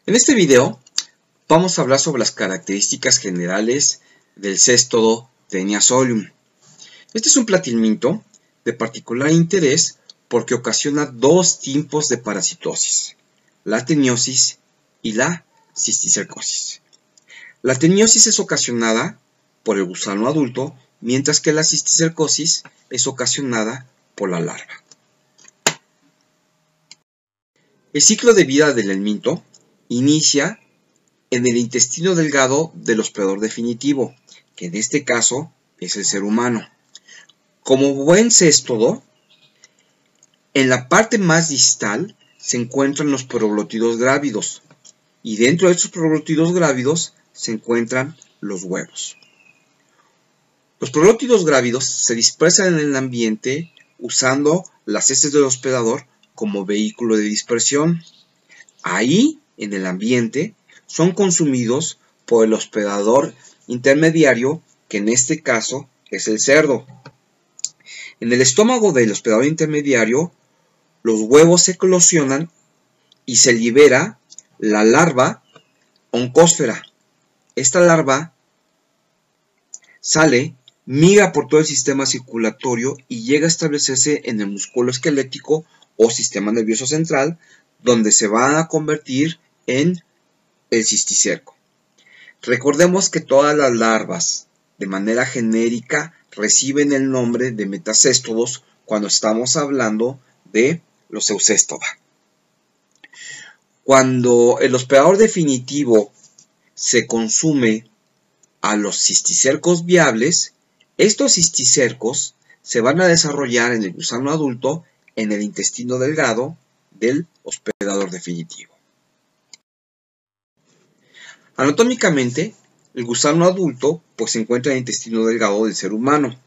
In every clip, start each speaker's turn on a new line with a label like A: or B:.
A: En este video vamos a hablar sobre las características generales del céstodo Taenia solium. Este es un platilminto de particular interés porque ocasiona dos tipos de parasitosis, la teniosis y la cisticercosis. La teniosis es ocasionada por el gusano adulto, mientras que la cisticercosis es ocasionada por la larva. El ciclo de vida del helminto inicia en el intestino delgado del hospedador definitivo, que en este caso es el ser humano. Como buen céstodo, en la parte más distal se encuentran los proglótidos grávidos, y dentro de estos proglótidos grávidos se encuentran los huevos. Los proglótidos grávidos se dispersan en el ambiente usando las heces del hospedador como vehículo de dispersión. Ahí, en el ambiente, son consumidos por el hospedador intermediario, que en este caso es el cerdo. En el estómago del hospedador intermediario, los huevos se eclosionan y se libera la larva oncósfera. Esta larva sale, migra por todo el sistema circulatorio y llega a establecerse en el músculo esquelético o sistema nervioso central, donde se va a convertir en el cisticerco. Recordemos que todas las larvas, de manera genérica, reciben el nombre de metacéstodos cuando estamos hablando de los eucéstoda. Cuando el hospedador definitivo se consume a los cisticercos viables, estos cisticercos se van a desarrollar en el gusano adulto en el intestino delgado del hospedador definitivo. Anatómicamente, el gusano adulto se encuentra en el intestino delgado del ser humano.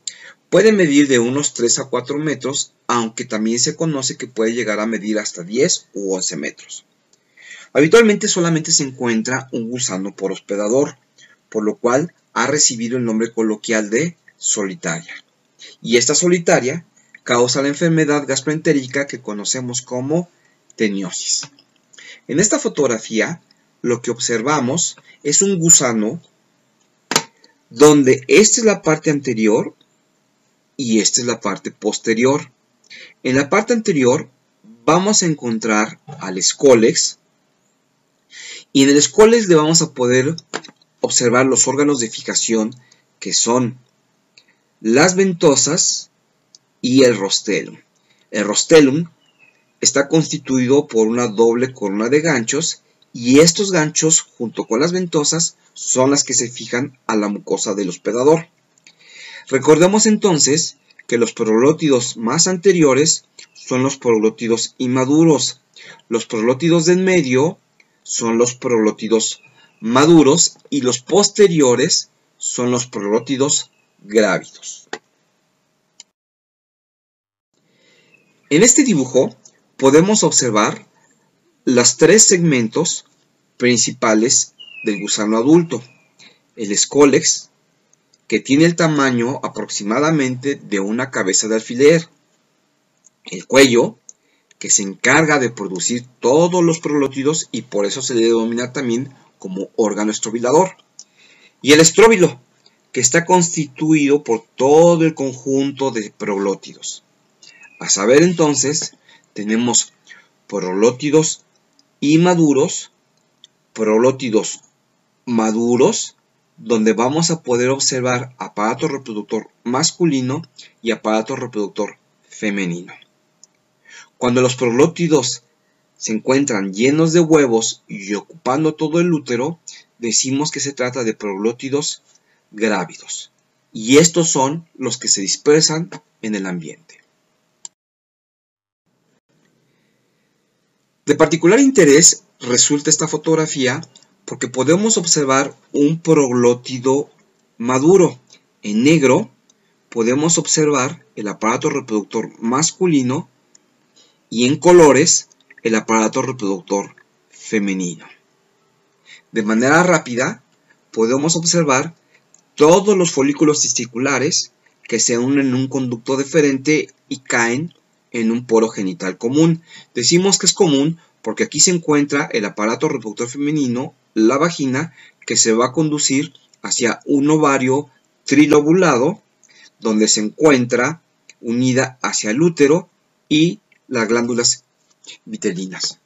A: Puede medir de unos 3 a 4 metros, aunque también se conoce que puede llegar a medir hasta 10 u 11 metros. Habitualmente solamente se encuentra un gusano por hospedador, por lo cual ha recibido el nombre coloquial de solitaria. Y esta solitaria causa la enfermedad gastroentérica que conocemos como teniosis. En esta fotografía lo que observamos es un gusano donde esta es la parte anterior y esta es la parte posterior. En la parte anterior vamos a encontrar al escólex, y en el escólex le vamos a poder observar los órganos de fijación, que son las ventosas y el rostellum. El rostellum está constituido por una doble corona de ganchos, y estos ganchos junto con las ventosas son las que se fijan a la mucosa del hospedador. Recordemos entonces que los proglótidos más anteriores son los proglótidos inmaduros. Los proglótidos del medio son los proglótidos maduros y los posteriores son los proglótidos grávidos. En este dibujo podemos observar los tres segmentos principales del gusano adulto. El escólex, que tiene el tamaño aproximadamente de una cabeza de alfiler. El cuello, que se encarga de producir todos los proglótidos y por eso se le denomina también como órgano estrobilador. Y el estróbilo, que está constituido por todo el conjunto de proglótidos. A saber entonces, tenemos proglótidos inmaduros, proglótidos maduros, donde vamos a poder observar aparato reproductor masculino y aparato reproductor femenino. Cuando los proglótidos se encuentran llenos de huevos y ocupando todo el útero, decimos que se trata de proglótidos grávidos, y estos son los que se dispersan en el ambiente. De particular interés resulta esta fotografía porque podemos observar un proglótido maduro. En negro podemos observar el aparato reproductor masculino y en colores el aparato reproductor femenino. De manera rápida podemos observar todos los folículos testiculares que se unen en un conducto deferente y caen en un poro genital común. Decimos que es común porque aquí se encuentra el aparato reproductor femenino, la vagina, que se va a conducir hacia un ovario trilobulado, donde se encuentra unida hacia el útero y las glándulas vitelinas.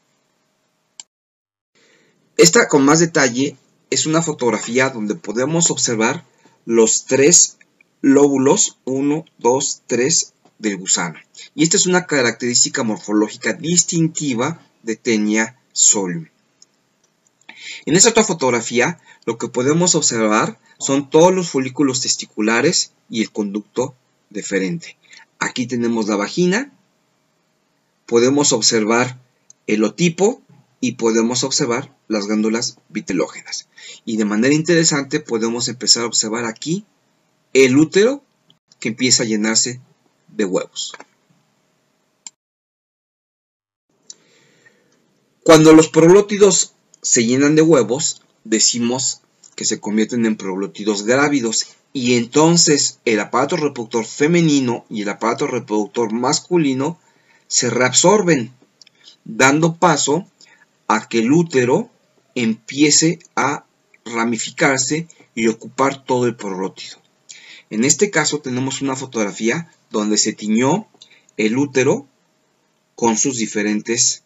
A: Esta, con más detalle, es una fotografía donde podemos observar los 3 lóbulos, 1, 2, 3, del gusano. Y esta es una característica morfológica distintiva de Taenia solium. En esta otra fotografía, lo que podemos observar son todos los folículos testiculares y el conducto deferente. Aquí tenemos la vagina, podemos observar el otipo y podemos observar las glándulas vitelógenas. Y de manera interesante podemos empezar a observar aquí el útero que empieza a llenarse de huevos. Cuando los proglótidos se llenan de huevos, decimos que se convierten en proglótidos grávidos, y entonces el aparato reproductor femenino y el aparato reproductor masculino se reabsorben, dando paso a que el útero empiece a ramificarse y ocupar todo el proglótido. En este caso tenemos una fotografía donde se tiñó el útero con sus diferentes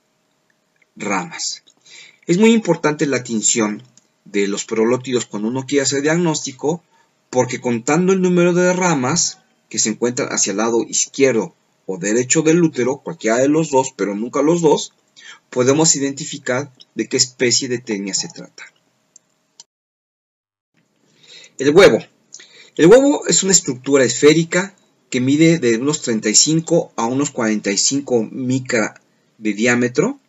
A: ramas. Es muy importante la tinción de los proglótidos cuando uno quiere hacer diagnóstico, porque contando el número de ramas que se encuentran hacia el lado izquierdo o derecho del útero, cualquiera de los dos, pero nunca los dos, podemos identificar de qué especie de Taenia se trata. El huevo. El huevo es una estructura esférica que mide de unos 35 a unos 45 micra de diámetro.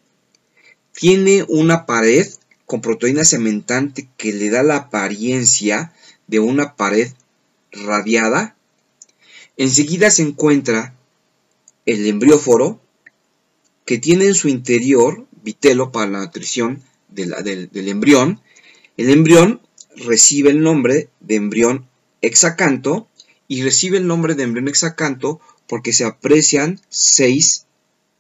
A: Tiene una pared con proteína cementante que le da la apariencia de una pared radiada. Enseguida se encuentra el embrióforo, que tiene en su interior vitelo para la nutrición del embrión. El embrión recibe el nombre de embrión hexacanto, y recibe el nombre de embrión hexacanto porque se aprecian 6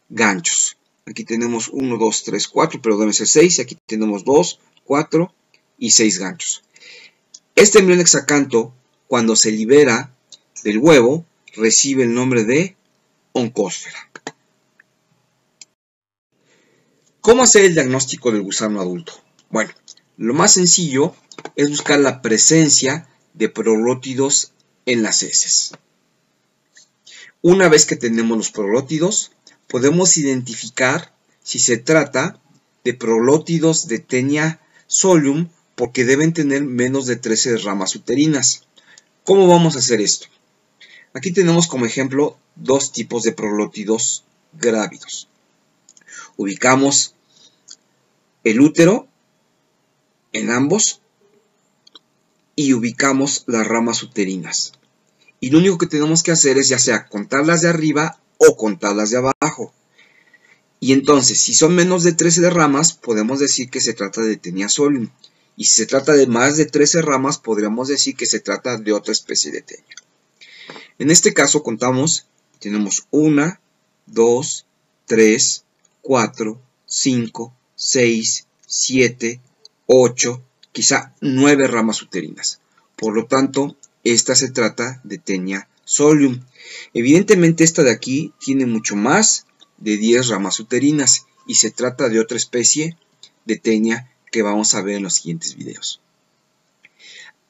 A: ganchos. Aquí tenemos 1, 2, 3, 4, pero deben ser 6. Aquí tenemos 2, 4 y 6 ganchos. Este embrión hexacanto, cuando se libera del huevo, recibe el nombre de oncósfera. ¿Cómo hacer el diagnóstico del gusano adulto? Bueno, lo más sencillo es buscar la presencia de proglótidos en las heces. Una vez que tenemos los proglótidos, podemos identificar si se trata de proglótidos de Taenia solium, porque deben tener menos de 13 ramas uterinas. ¿Cómo vamos a hacer esto? Aquí tenemos como ejemplo dos tipos de proglótidos grávidos. Ubicamos el útero en ambos y ubicamos las ramas uterinas. Y lo único que tenemos que hacer es ya sea contarlas de arriba o contarlas de abajo. Y entonces, si son menos de 13 ramas, podemos decir que se trata de Taenia solium. Y si se trata de más de 13 ramas, podríamos decir que se trata de otra especie de Taenia. En este caso contamos, tenemos 1, 2, 3, 4, 5, 6, 7, 8, quizá 9 ramas uterinas. Por lo tanto, esta se trata de Taenia solium. Evidentemente esta de aquí tiene mucho más de 10 ramas uterinas y se trata de otra especie de Taenia que vamos a ver en los siguientes videos.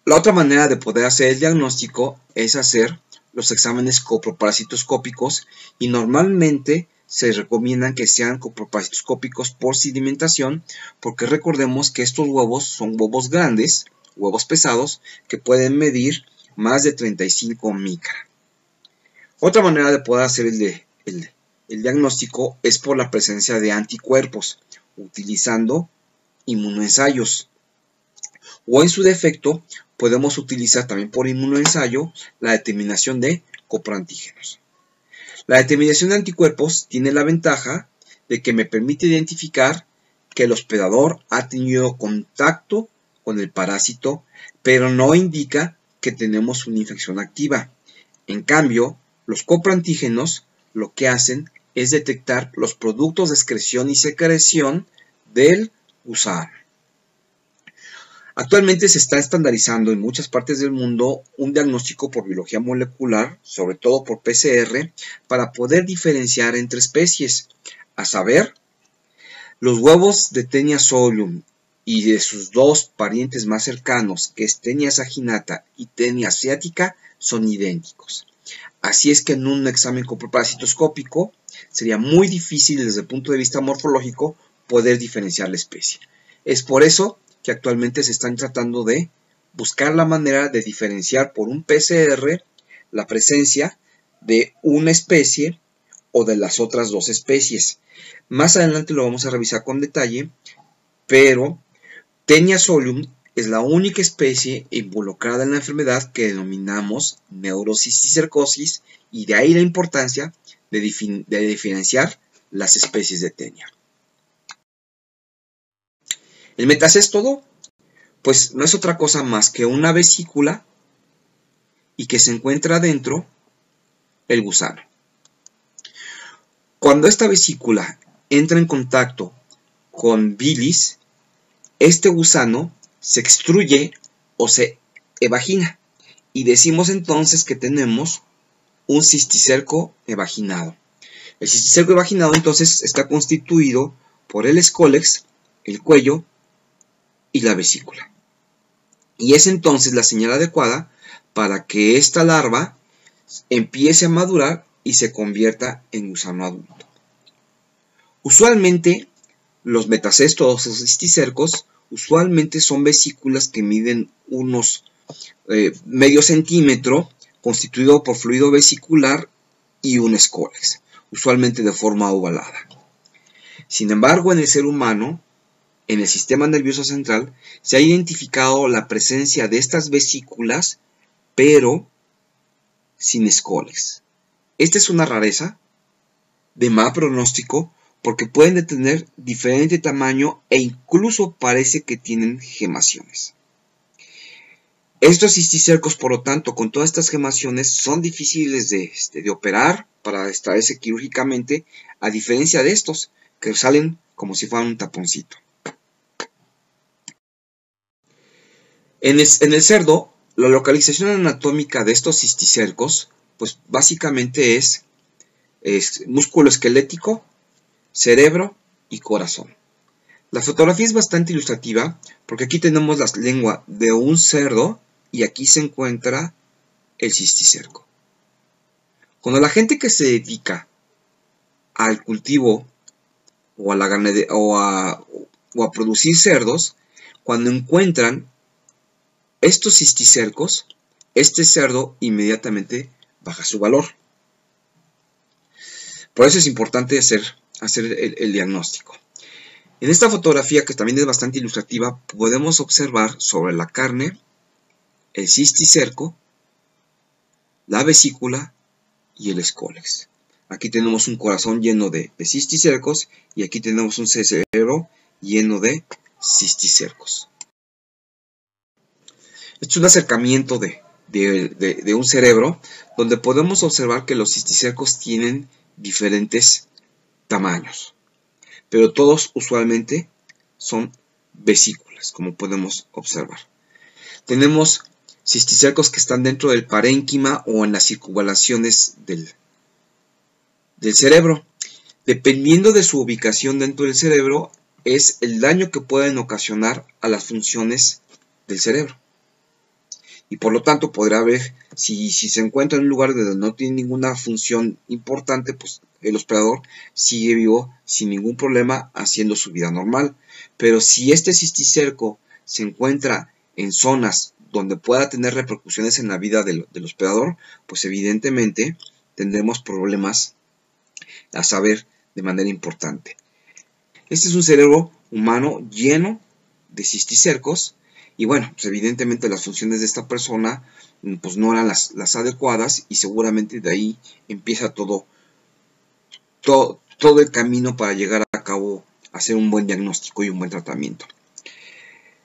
A: La otra manera de poder hacer el diagnóstico es hacer los exámenes coproparasitoscópicos, y normalmente se recomiendan que sean coproparasitoscópicos por sedimentación, porque recordemos que estos huevos son huevos grandes, huevos pesados, que pueden medir más de 35 micra. Otra manera de poder hacer el diagnóstico es por la presencia de anticuerpos, utilizando inmunoensayos. O en su defecto, podemos utilizar también por inmunoensayo la determinación de coproantígenos. La determinación de anticuerpos tiene la ventaja de que me permite identificar que el hospedador ha tenido contacto con el parásito, pero no indica que tenemos una infección activa. En cambio, los coproantígenos lo que hacen es detectar los productos de excreción y secreción del gusano. Actualmente se está estandarizando en muchas partes del mundo un diagnóstico por biología molecular, sobre todo por PCR, para poder diferenciar entre especies, a saber, los huevos de Taenia solium y de sus dos parientes más cercanos, que es Taenia saginata y Taenia asiatica, son idénticos. Así es que en un examen coproparasitoscópico sería muy difícil desde el punto de vista morfológico poder diferenciar la especie. Es por eso que actualmente se están tratando de buscar la manera de diferenciar por un PCR la presencia de una especie o de las otras dos especies. Más adelante lo vamos a revisar con detalle, pero Taenia solium es la única especie involucrada en la enfermedad que denominamos neurocisticercosis, y de ahí la importancia de diferenciar las especies de Taenia. El metacéstodo, pues no es otra cosa más que una vesícula y que se encuentra dentro el gusano. Cuando esta vesícula entra en contacto con bilis, este gusano se extruye o se evagina y decimos entonces que tenemos un cisticerco evaginado. El cisticerco evaginado entonces está constituido por el escólex, el cuello y la vesícula. Y es entonces la señal adecuada para que esta larva empiece a madurar y se convierta en gusano adulto. Usualmente los metacéstodos o cisticercos usualmente son vesículas que miden unos medio centímetro, constituido por fluido vesicular y un escólex, usualmente de forma ovalada. Sin embargo, en el ser humano, en el sistema nervioso central, se ha identificado la presencia de estas vesículas, pero sin escólex. Esta es una rareza de mal pronóstico porque pueden de tener diferente tamaño e incluso parece que tienen gemaciones. Estos cisticercos, por lo tanto, con todas estas gemaciones, son difíciles de operar para extraerse quirúrgicamente, a diferencia de estos, que salen como si fueran un taponcito. En el cerdo, la localización anatómica de estos cisticercos, pues básicamente es músculo esquelético, cerebro y corazón. La fotografía es bastante ilustrativa porque aquí tenemos la lengua de un cerdo y aquí se encuentra el cisticerco. Cuando la gente que se dedica al cultivo o a la ganadería o a producir cerdos, cuando encuentran estos cisticercos, este cerdo inmediatamente baja su valor. Por eso es importante hacer el diagnóstico. En esta fotografía, que también es bastante ilustrativa, podemos observar sobre la carne el cisticerco, la vesícula y el escólex. Aquí tenemos un corazón lleno de cisticercos y aquí tenemos un cerebro lleno de cisticercos. Este es un acercamiento de un cerebro donde podemos observar que los cisticercos tienen diferentes tamaños, pero todos usualmente son vesículas, como podemos observar. Tenemos cisticercos que están dentro del parénquima o en las circunvalaciones del cerebro. Dependiendo de su ubicación dentro del cerebro, es el daño que pueden ocasionar a las funciones del cerebro. Y por lo tanto podrá ver, si se encuentra en un lugar donde no tiene ninguna función importante, pues el hospedador sigue vivo sin ningún problema haciendo su vida normal. Pero si este cisticerco se encuentra en zonas donde pueda tener repercusiones en la vida del hospedador, pues evidentemente tendremos problemas a saber de manera importante. Este es un cerebro humano lleno de cisticercos. Y bueno, pues evidentemente las funciones de esta persona pues no eran las adecuadas y seguramente de ahí empieza todo el camino para llegar a cabo a hacer un buen diagnóstico y un buen tratamiento.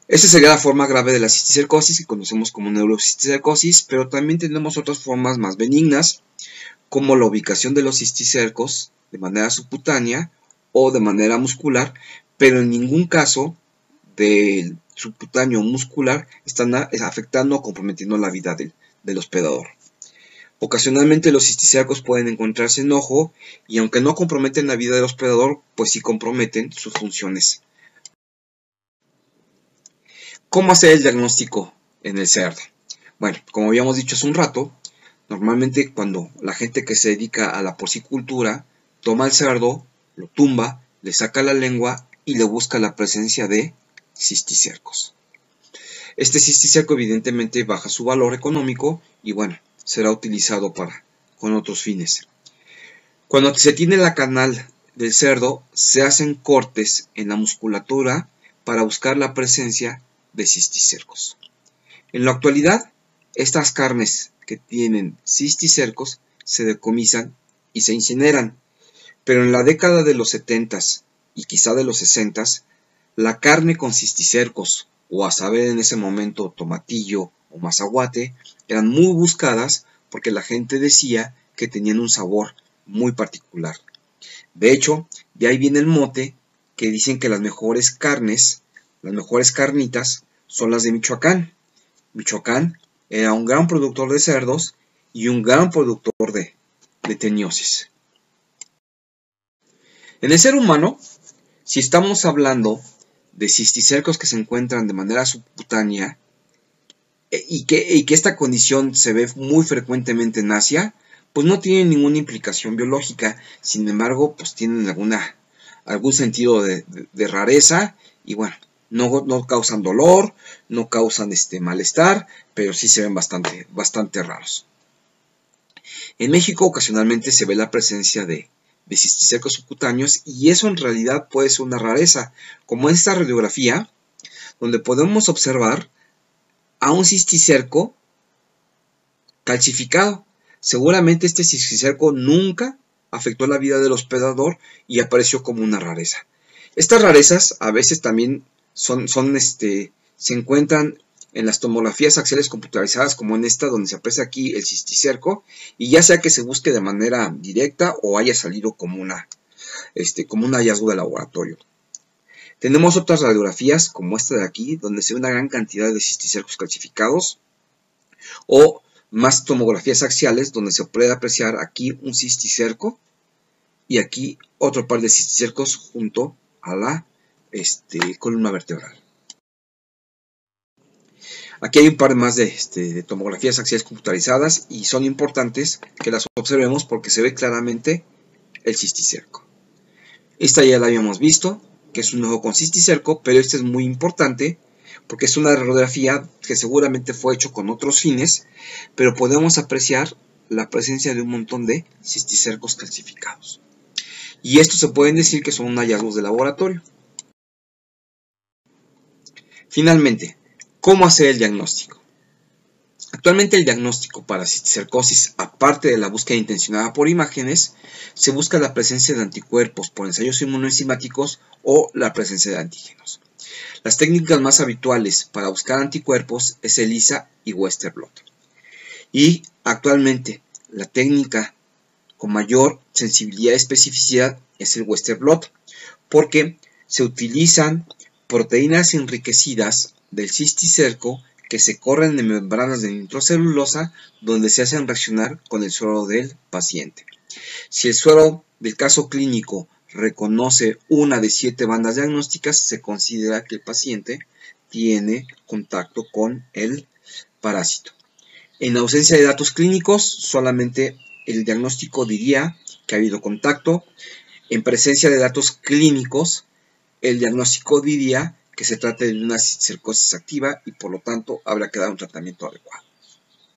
A: Esta sería la forma grave de la cisticercosis que conocemos como neurocisticercosis, pero también tenemos otras formas más benignas, como la ubicación de los cisticercos de manera subcutánea o de manera muscular, pero en ningún caso del subcutáneo o muscular están afectando o comprometiendo la vida del hospedador. Ocasionalmente los cisticercos pueden encontrarse en ojo y aunque no comprometen la vida del hospedador, pues sí comprometen sus funciones. ¿Cómo hacer el diagnóstico en el cerdo? Bueno, como habíamos dicho hace un rato, normalmente cuando la gente que se dedica a la porcicultura toma el cerdo, lo tumba, le saca la lengua y le busca la presencia de cisticercos. Este cisticerco evidentemente baja su valor económico y bueno, será utilizado con otros fines. Cuando se tiene la canal del cerdo, se hacen cortes en la musculatura para buscar la presencia de cisticercos. En la actualidad, estas carnes que tienen cisticercos se decomisan y se incineran, pero en la década de los 70s y quizá de los 60s, la carne con cisticercos, o a saber en ese momento tomatillo o mazahuate, eran muy buscadas porque la gente decía que tenían un sabor muy particular. De hecho, de ahí viene el mote que dicen que las mejores carnes, las mejores carnitas, son las de Michoacán. Michoacán era un gran productor de cerdos y un gran productor de teniosis. En el ser humano, si estamos hablando de cisticercos que se encuentran de manera subcutánea y que esta condición se ve muy frecuentemente en Asia, pues no tienen ninguna implicación biológica. Sin embargo, pues tienen algún sentido de rareza y bueno, no causan dolor, no causan malestar, pero sí se ven bastante raros. En México ocasionalmente se ve la presencia de cisticercos subcutáneos y eso en realidad puede ser una rareza, como en esta radiografía, donde podemos observar a un cisticerco calcificado. Seguramente este cisticerco nunca afectó la vida del hospedador y apareció como una rareza. Estas rarezas a veces también se encuentran en las tomografías axiales computarizadas, como en esta donde se aprecia aquí el cisticerco, y ya sea que se busque de manera directa o haya salido como un hallazgo de laboratorio. Tenemos otras radiografías como esta de aquí, donde se ve una gran cantidad de cisticercos calcificados, o más tomografías axiales, donde se puede apreciar aquí un cisticerco y aquí otro par de cisticercos junto a la columna vertebral. Aquí hay un par más de tomografías axiales computarizadas y son importantes que las observemos porque se ve claramente el cisticerco. Esta ya la habíamos visto, que es un ojo con cisticerco, pero este es muy importante porque es una radiografía que seguramente fue hecho con otros fines, pero podemos apreciar la presencia de un montón de cisticercos calcificados. Y estos se pueden decir que son hallazgos de laboratorio. Finalmente, ¿cómo hacer el diagnóstico? Actualmente el diagnóstico para cisticercosis, aparte de la búsqueda intencionada por imágenes, se busca la presencia de anticuerpos por ensayos inmunoenzimáticos o la presencia de antígenos. Las técnicas más habituales para buscar anticuerpos es ELISA y Western blot. Y actualmente la técnica con mayor sensibilidad y especificidad es el Western blot, porque se utilizan proteínas enriquecidas del cisticerco que se corren en membranas de nitrocelulosa donde se hacen reaccionar con el suero del paciente. Si el suero del caso clínico reconoce una de 7 bandas diagnósticas, se considera que el paciente tiene contacto con el parásito. En ausencia de datos clínicos, solamente el diagnóstico diría que ha habido contacto. En presencia de datos clínicos, el diagnóstico diría que se trata de una cisticercosis activa y por lo tanto habrá que dar un tratamiento adecuado.